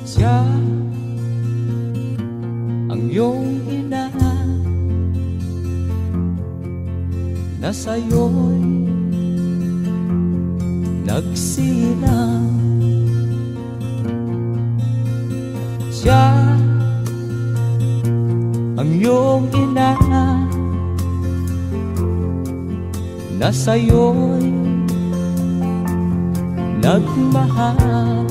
Siya ang iyong ina na sa'yo'y nagsilang. Siya ang iyong ina na sa'yo'y nagmahal.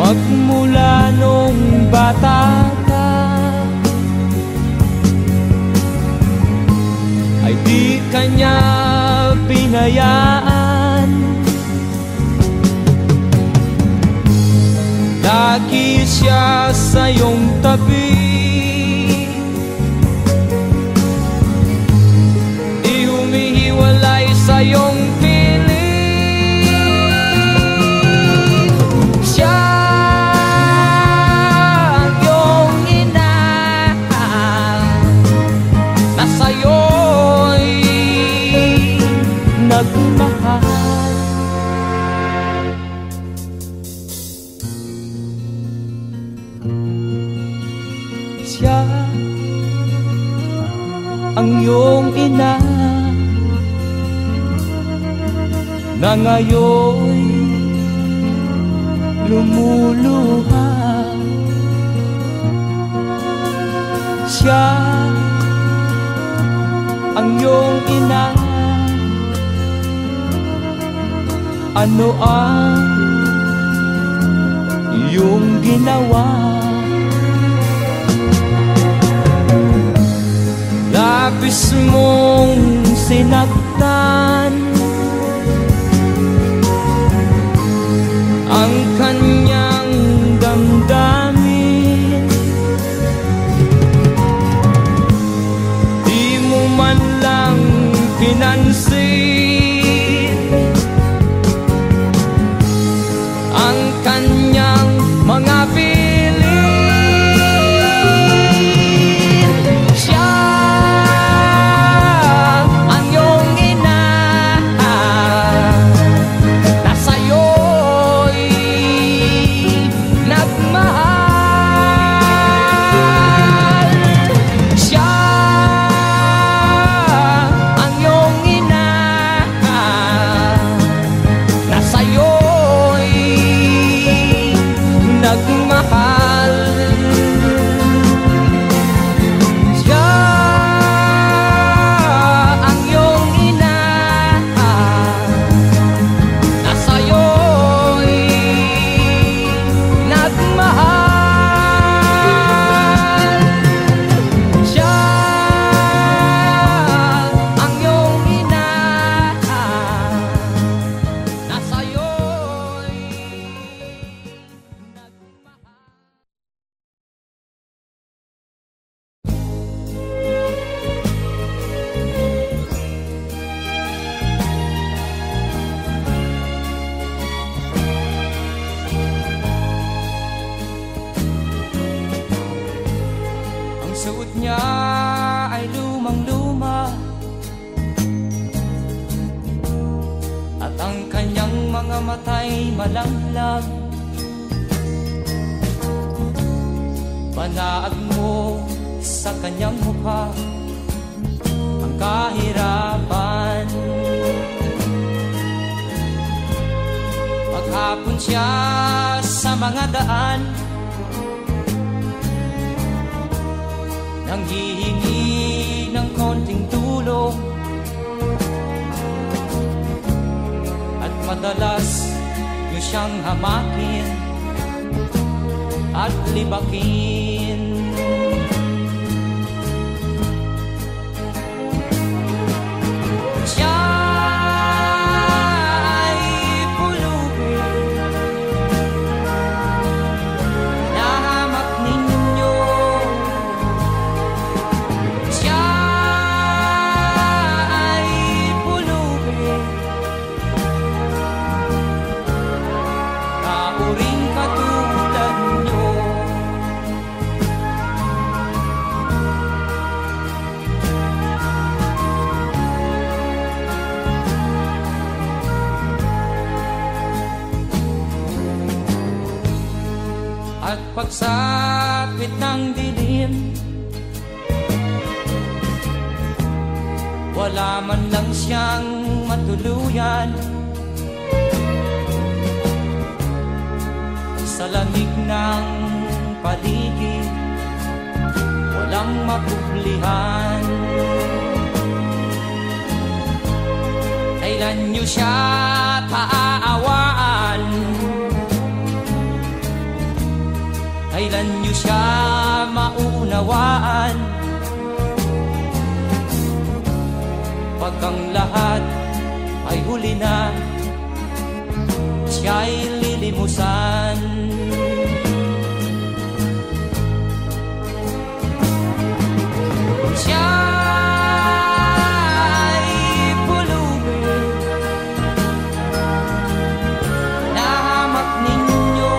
Magmula nung bata ka ay di kanya pinayaan. Lagi siya sa iyong tabi, di humihiwalay sa iyong piling. Siya ang iyong ina na sa'yo'y nagmahal. Siya ang iyong ina na ngayon lumuluha. Siya ang iyong ina, ano ang iyong ginawa? Labis mong sinaktan ang kanyang damdamin. Di mo man lang pinansin ang kanyang mga piling. Siya ang iyong ina na sa'yo'y nagmahal. Siya ang iyong ina na sa'yo'y nagmahal. Siya ang iyong ina na sa'yo'y nagmahal. Siya ang iyong ina na sa'yo'y ang suot niya ay lumang-luma at ang kanyang mga mata'y malanglag. Panaag mo sa kanyang mukha ang kahirapan. Maghapon siya sa mga daan, nanghihingi ng konting tulong, at madalas niyo siyang hamakin at libakin. Siya ay pulubin na hamak ninyo. Siya ay pulubin na uring katulad nyo. sa pit ng dilim. Wala man lang siyang matuluyan. Sa lamig ng paligid, walang makublihan. Kailan niyo siya paaawaan? Kailan niyo siya maunawaan? Pag ang lahat ay huli na, siya'y lilimusan. Siya'y pulubin na hamak ninyo.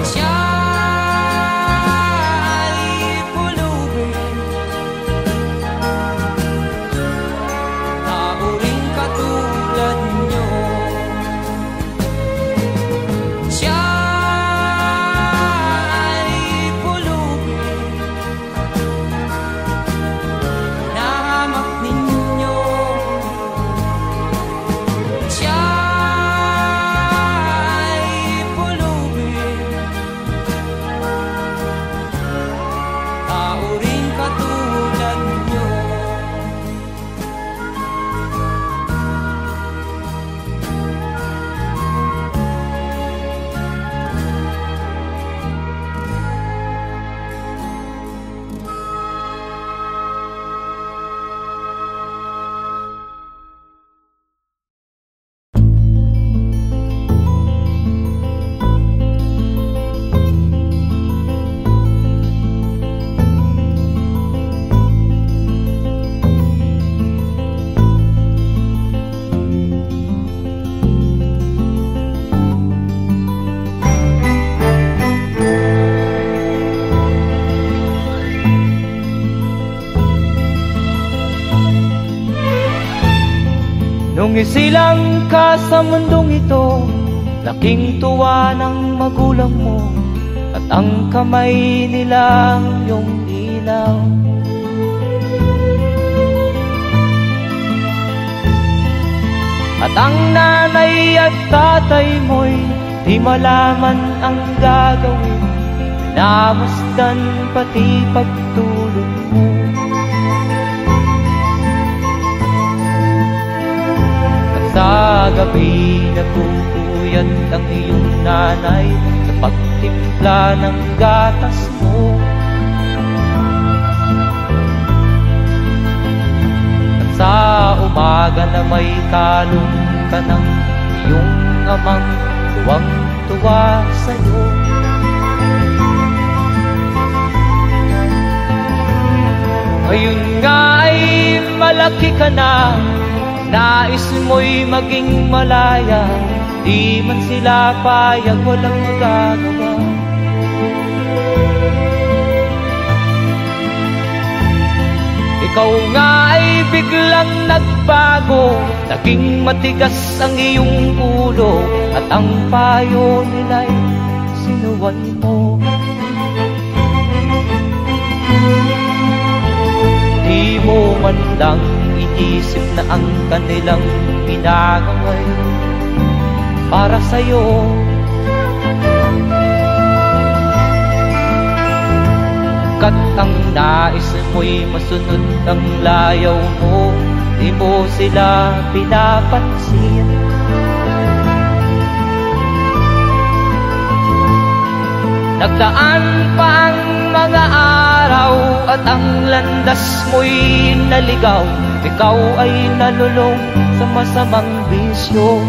Siya'y pulubin na uring katulad nyo. Siya'y pulubin na hamak ninyo. Siya'y pulubin na uring katulad nyo. Nung isilang ka sa mundong ito, laking tuwa ng magulang mo, at ang kamay nilang iyong ilaw. At ang nanay at tatay mo'y di malaman ang gagawin, namasdan pati pagtulog mo. Sa gabi nagpupuyat ang iyong nanay sa pagtimpla ng gatas mo. At sa umaga na may kalong ka ng iyong amang tuwang-tuwa sa'yo. Ngayon nga ay malaki ka na, nais mo'y maging malaya, di man sila payag, walang magagawa. Ikaw nga ay biglang nagbago, naging matigas ang iyong ulo, at ang payo nila'y sinuway mo. Di mo man lang inisip na ang kanilang ginagawa'y para sa'yo. Kat ang nais mo'y masunod ang layaw mo, di mo sila pinapansin. Nagdaan pa ang mga araw at ang landas mo'y naligaw, ikaw ay nalulong sa masamang bisyo.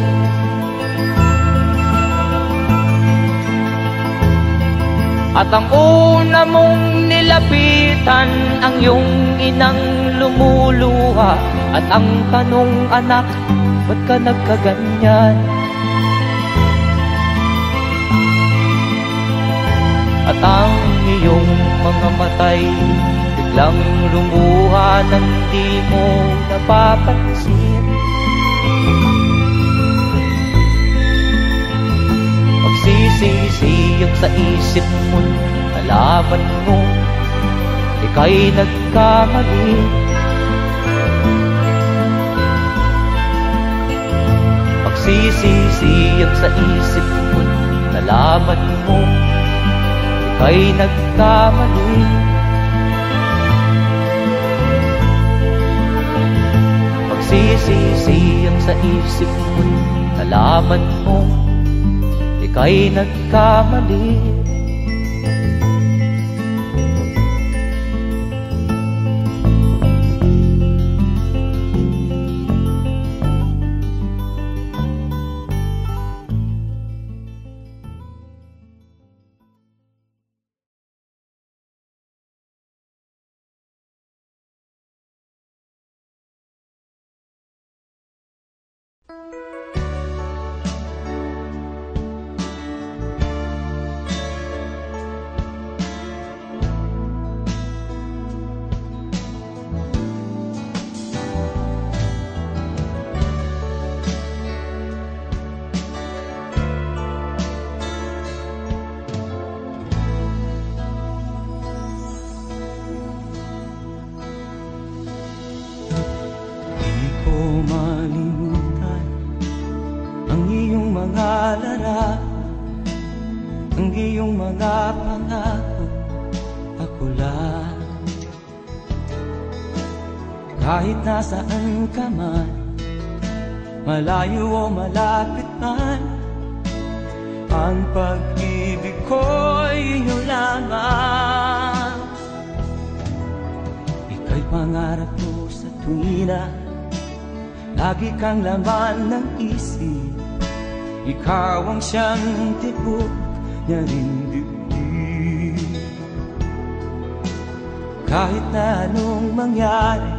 At ang una mong nilapitan ang iyong inang lumuluha, at ang tanong, anak, ba't ka nagkaganyan? At ang iyong mga matay biglang lumuha nang di mo napapansin. Magsisisiyag sa isip mo, nalaman mo ika'y nagkamali. Magsisisiyag sa isip mo, nalaman mo ika'y nagkamali. Magsisisiyag sa isip mo, nalaman mo ika'y nagkamali. Ang iyong mga pangako, ako lang. Kahit nasaan ka man, malayo o malapit man, ang pag-ibig ko'y iyo lamang. Ika'y pangarap ko sa tuwina, lagi kang laman ng isip. Ikaw ang siyang tibok niya rin dibdib. Kahit na anong mangyari,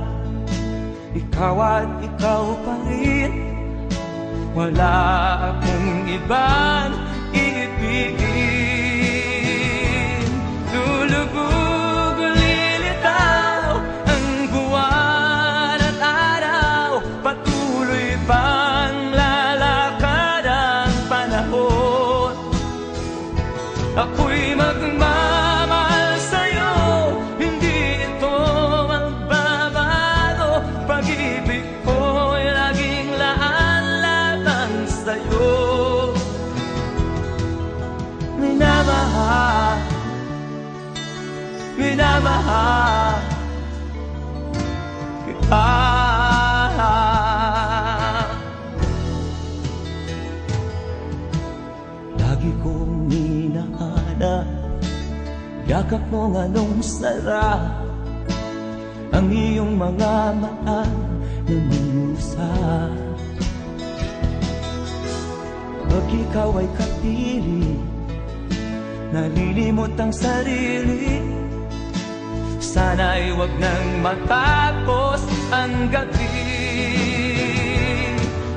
ikaw at ikaw pa rin. Wala akong ibang iibigin. Lulubog o lilitaw ang buwan at araw, patuloy pang lalakad ang panahon. Ako'y magmamahal sa'yo, hindi ito magbabago. Pag-ibig ko'y laging laan-laan sa'yo. Minamahal, minamahal kita. Lagi kong hinahanap yakap mo nga nung sarap, ang iyong mga maan nangungusap. Pag ikaw ay kapiling, nalilimot ang sarili. Sana'y wag nang matapos ang gabi.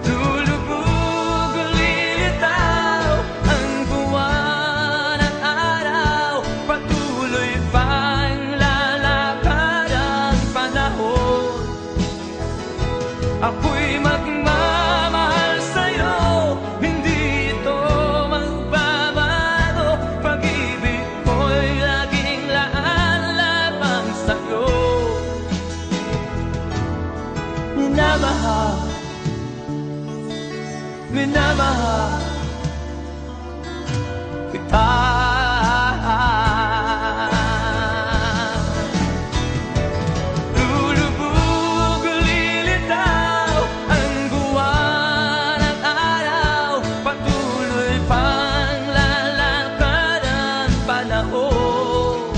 Lulubog o lilitaw ang buwan at araw, patuloy pang lalakad ang panahon. Ako'y magmamahal sa'yo, hindi ito magbabago. Pag-ibig ko'y laging laan lamang sa'yo. Minamahal, minamahal kita. Lulubog o lilitaw ang buwan at araw, patuloy pang lalakad ang panahon.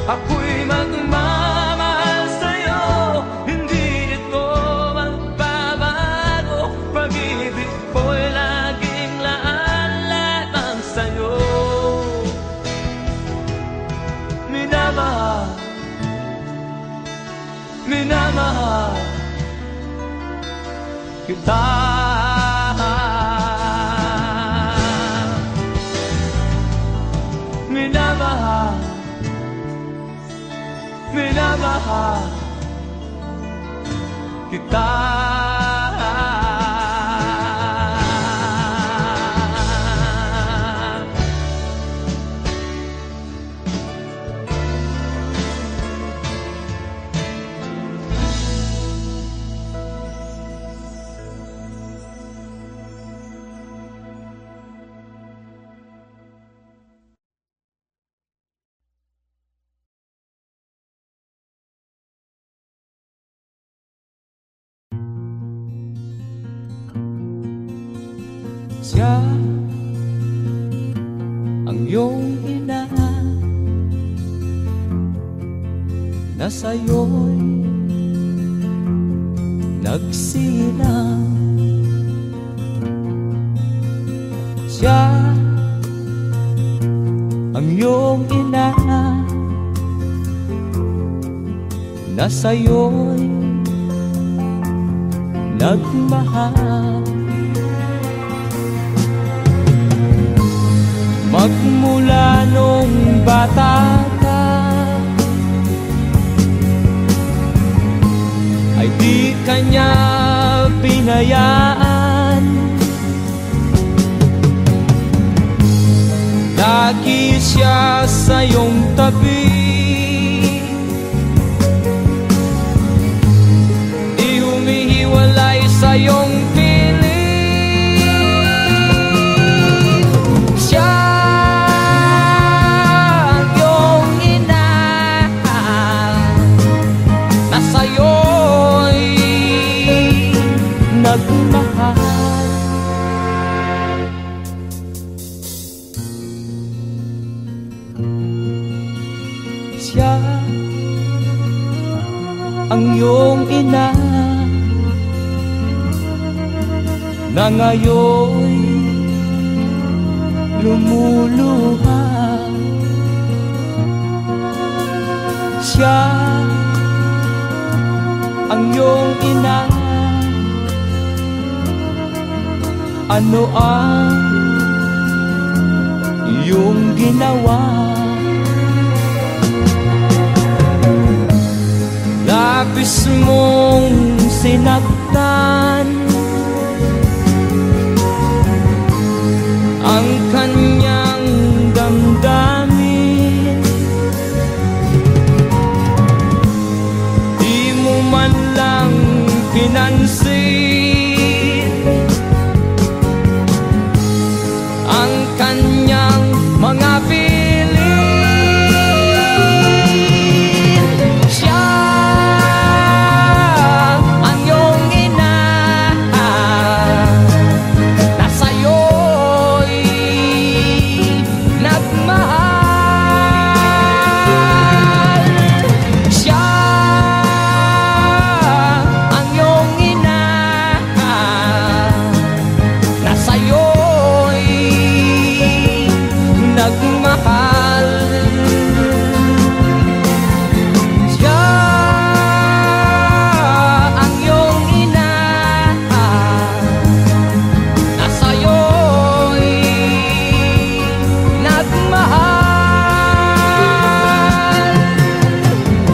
Ako'y magmamahal sa'yo, hindi ito magbabago. Pag-ibig ko'y laging laan lamang sa'yo. Minamahal, minamahal kita. Minamahal, minamahal kita. Siya ang iyong ina na sa'yo'y nagsilang. Siya ang iyong ina na sa'yo'y nagmahal. Magmula nung bata ka ay di kanya binayaan. Lagi siya sa iyong tabi, di humihiwalay sa iyong piling. Siya ang iyong ina na sa'yo'y nagmahal. Siya ang iyong ina na ngayon lumuluha. Siya ang iyong ina, ano ang iyong ginawa? Labis mong sinaktan ang kanyang damdamin. Di mo man lang pinansin ang kanyang mga piling. Siya ang iyong ina na sa'yo'y nagmahal. Siya ang iyong ina na sa'yo'y nagmahal. Siya ang iyong ina na sa'yo'y nagmahal.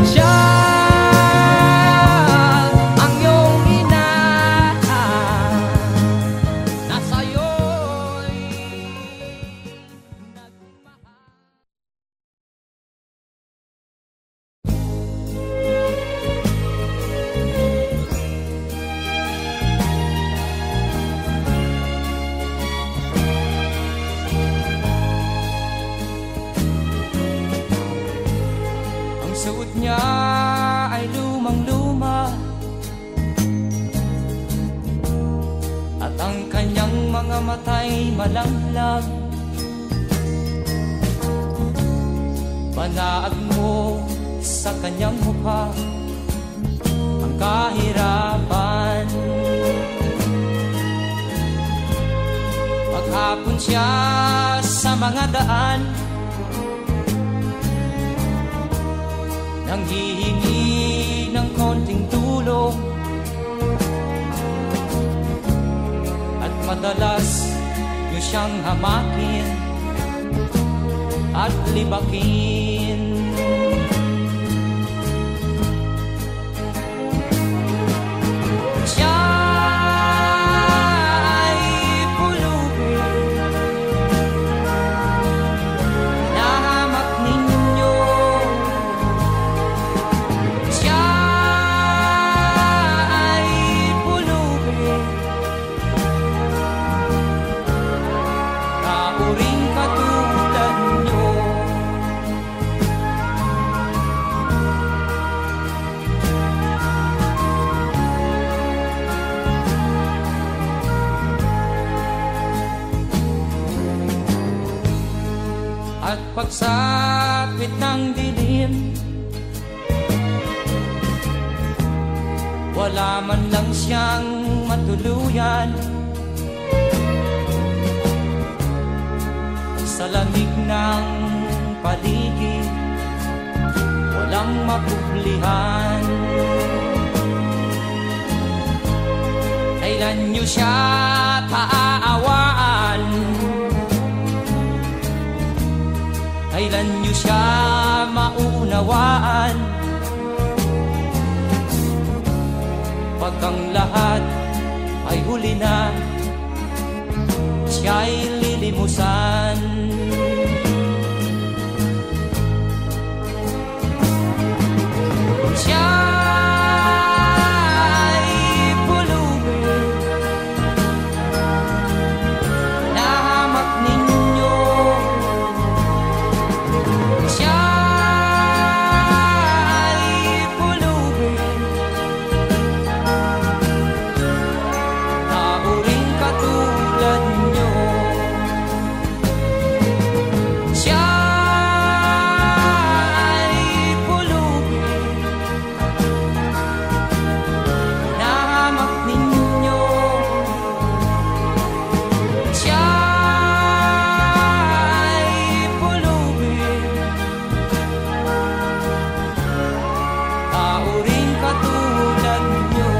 Siya ang iyong ina na sa'yo'y ang suot niya ay lumang-luma at ang kanyang mga mata'y malanglang. Panaag mo sa kanyang mukha ang kahirapan. Maghapon siya sa mga daan, nanghihingi ng konting tulong, at madalas niyo siyang hamakin at libakin. Siya ay pulubin, nahamak ninyo. Siya ay pulubin, kauring katulad nyo. sa pit ng dilim. Wala man lang siyang matuluyan. Sa lamig ng paligid, walang mapublihan. Kailan niyo siya kaaawaan? Kailan niyo siya maunawaan? Pag ang lahat ay huli na, siya'y lilimusan. Siya'y pulubin na hamak ninyo. Siya'y pulubin na uring katulad nyo. Siya'y pulubin na hamak ninyo. Siya'y pulubin na uring katulad nyo.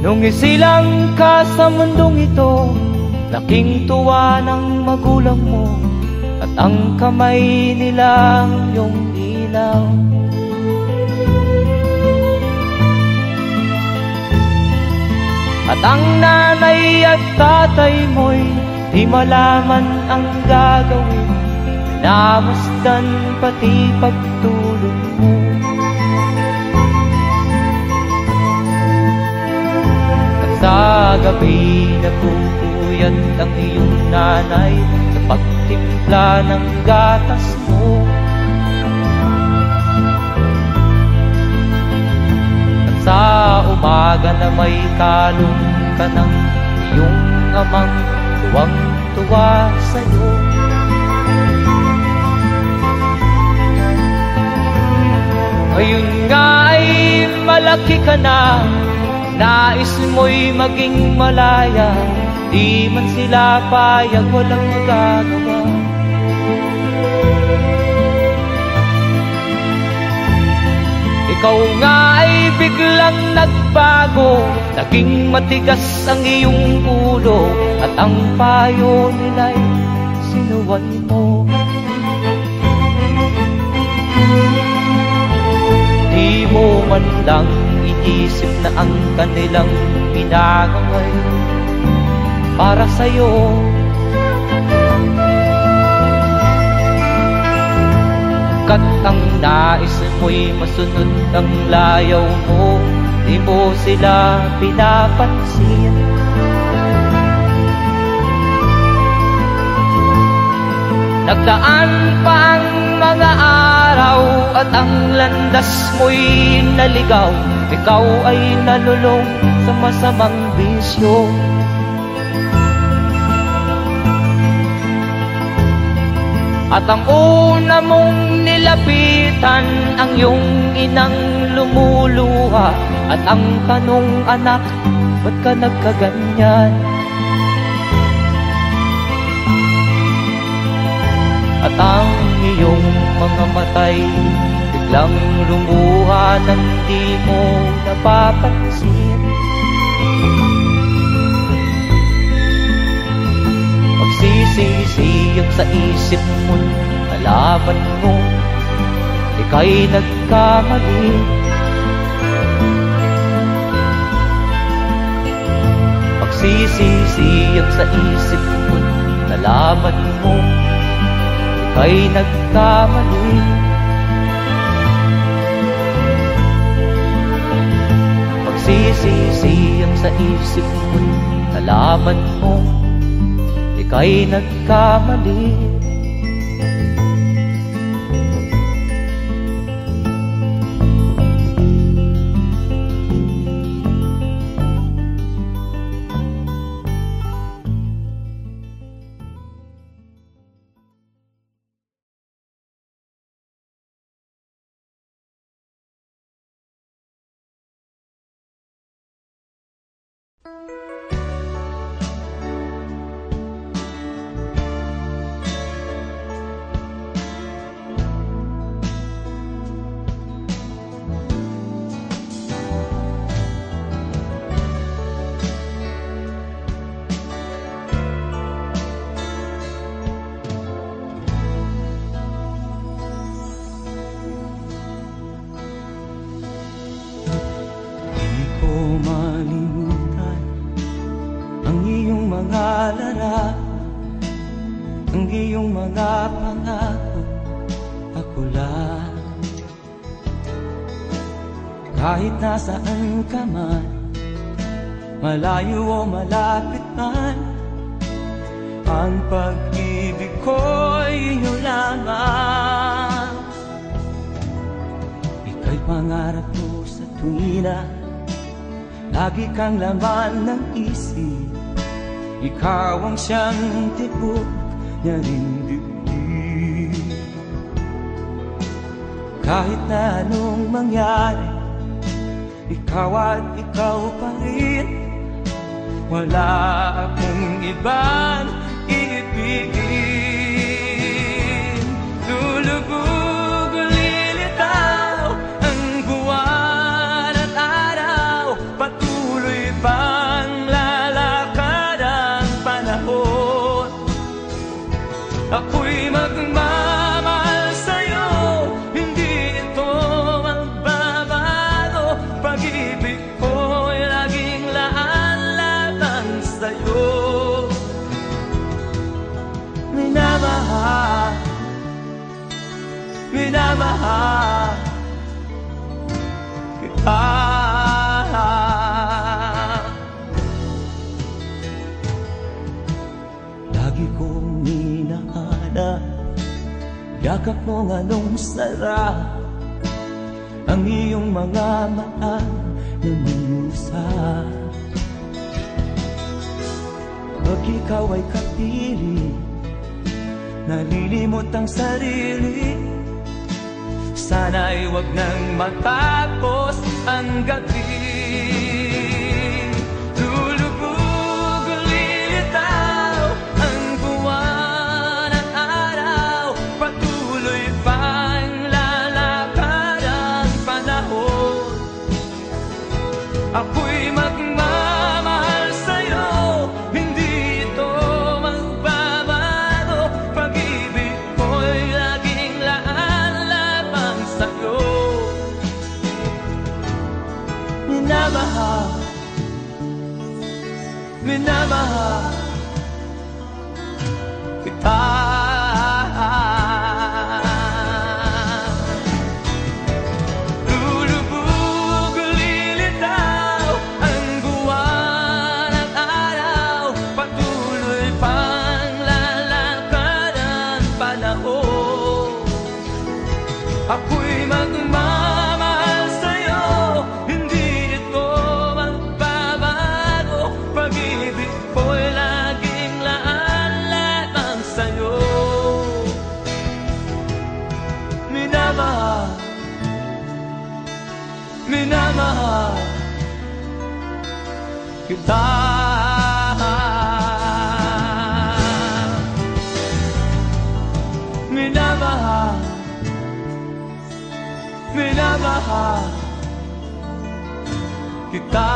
Nung isilang ka sa mundong ito, laking tuwa ng magulang mo, at ang kamay nilang iyong ilaw. At ang nanay at tatay mo'y di malaman ang gagawin, namasdan pati pagtulog mo. Sa gabi nagpupuyat ang iyong nanay sa pagtimpla ng gatas mo. At sa umaga na may kalong ka ng iyong amang tuwang-tuwa sa'yo. Ngayon nga ay malaki ka na, nais mo'y maging malaya, di man sila payag, walang magagawa. Ikaw nga ay biglang nagbago, naging matigas ang iyong ulo, at ang payo nila'y sinuway mo. Di mo man lang inisip na ang kanilang ginagawa'y para sa'yo. Kat ang nais mo'y masunod ang layaw mo, di mo sila pinapansin. Nagdaan pa ang mga araw at ang landas mo'y naligaw, ikaw ay nalulong sa masamang bisyo. At ang una mong nilapitan ang iyong inang lumuluha, at ang tanong, anak, ba't ka nagkaganyan? At ang iyong mga matay biglang lumuha nang di mo napapansin. Magsisisiyag sa isip mo, nalaman mo ika'y nagkamali. Magsisisiyag sa isip mo, nalaman mo ika'y nagkamali. Magsisisiyag sa isip mo, nalaman mo ika'y nagkamali. Ang iyong mga pangako, ako lang. Kahit nasaan ka man, malayo o malapit man, ang pag-ibig ko'y iyo lamang. Ika'y pangarap ko sa tuwina, lagi kang laman ng isip. Ikaw ang siyang tibok niya rin dibdib. Kahit na anong mangyari, ikaw at ikaw pa rin. Wala akong ibang iibigin. Lulubog o lilitaw ang buwan at araw, patuloy pang lalakad ang panahon. Ako'y magmamahal sa'yo, hindi ito magbabago. Pag-ibig ko'y laging laan-latang sa'yo. Minamahal, minamahal kita. Lagi kong hinahanap yakap mo nganong sarap, ang iyong mga mata nangungusap. Pag ikaw ay kapiling, nalilimot ang sarili. Sana'y wag nang matapos ang gabi. Lulubog o lilitaw ang buwan at araw, patuloy pang lalakad ang panahon. Ako'y magmamahal sa'yo, hindi ito magbabago. Pag-ibig ko'y laging laan-lamang sa'yo. Minamahal, minamahal kita. Lulubog o lilitaw ang buwan at araw, patuloy pang lalakad ang panahon. Ako'y magmamahal sa'yo, hindi ito magbabago. Pag-ibig ko'y laging laan-lamang sa'yo. Minamahal, minamahal kita. Minamahal, minamahal kita.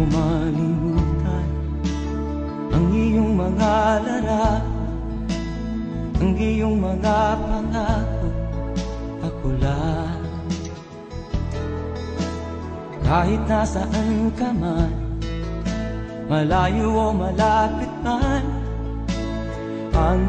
malimutan ang iyong mga larawan, ang iyong mga pangako. Ako lang, kahit nasaan ka man, malayo o malapit man, ang